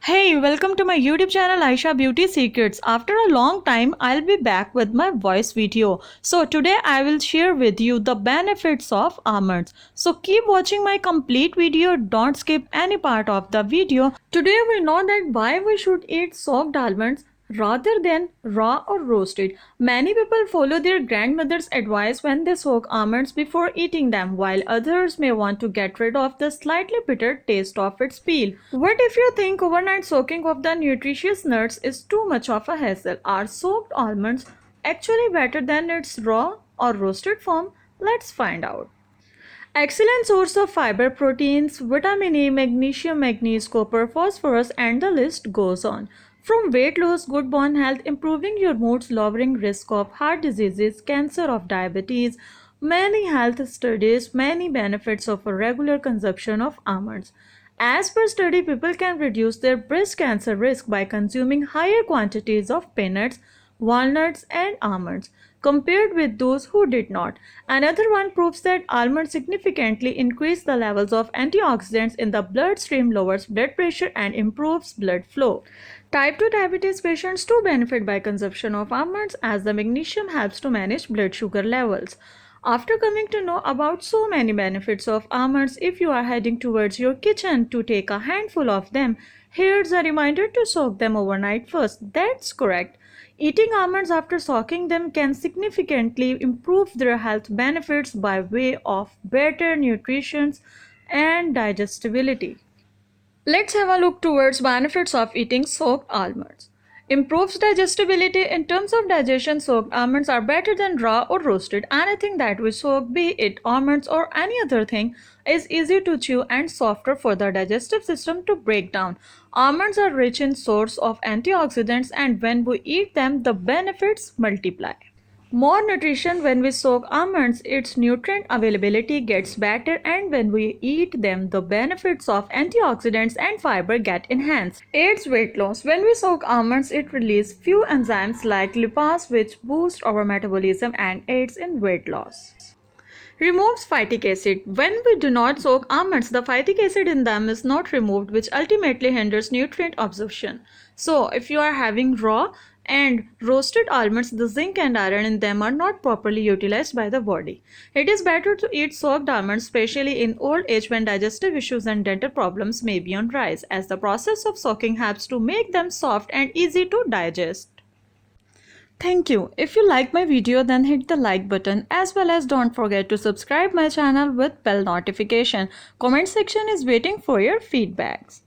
Hey, welcome to my YouTube channel Ayesha Beauty Secrets. After a long time, I'll be back with my voice video. So today I will share with you the benefits of almonds. So keep watching my complete video, don't skip any part of the video. Today we know that why we should eat soaked almonds rather than raw or roasted. Many people follow their grandmother's advice when they soak almonds before eating them, while others may want to get rid of the slightly bitter taste of its peel. What if you think overnight soaking of the nutritious nuts is too much of a hassle? Are soaked almonds actually better than its raw or roasted form? Let's find out. Excellent source of fiber, proteins, vitamin A, magnesium, manganese, copper, phosphorus, and the list goes on. From weight loss, good bone health, improving your moods, lowering risk of heart diseases, cancer of diabetes, many health studies, many benefits of a regular consumption of almonds. As per study, people can reduce their breast cancer risk by consuming higher quantities of peanuts, walnuts, and almonds compared with those who did not. Another one proves that almonds significantly increase the levels of antioxidants in the bloodstream, lowers blood pressure, and improves blood flow. Type 2 diabetes patients too benefit by consumption of almonds as the magnesium helps to manage blood sugar levels. After coming to know about so many benefits of almonds, if you are heading towards your kitchen to take a handful of them, here's a reminder to soak them overnight first. That's correct. Eating almonds after soaking them can significantly improve their health benefits by way of better nutrition and digestibility. Let's have a look towards benefits of eating soaked almonds. Improves digestibility. In terms of digestion, soaked almonds are better than raw or roasted. Anything that we soak, be it almonds or any other thing, is easy to chew and softer for the digestive system to break down. Almonds are rich in source of antioxidants, and when we eat them, the benefits multiply. More nutrition. When we soak almonds, its nutrient availability gets better, and when we eat them, the benefits of antioxidants and fiber get enhanced. Aids weight loss. When we soak almonds, it releases few enzymes like lipase, which boost our metabolism and aids in weight loss. Removes phytic acid. When we do not soak almonds, the phytic acid in them is not removed, which ultimately hinders nutrient absorption. So, if you are having raw and roasted almonds, the zinc and iron in them are not properly utilized by the body. It is better to eat soaked almonds, especially in old age when digestive issues and dental problems may be on rise, as the process of soaking helps to make them soft and easy to digest. Thank you. If you like my video, then hit the like button, as well as don't forget to subscribe my channel with bell notification. Comment section is waiting for your feedbacks.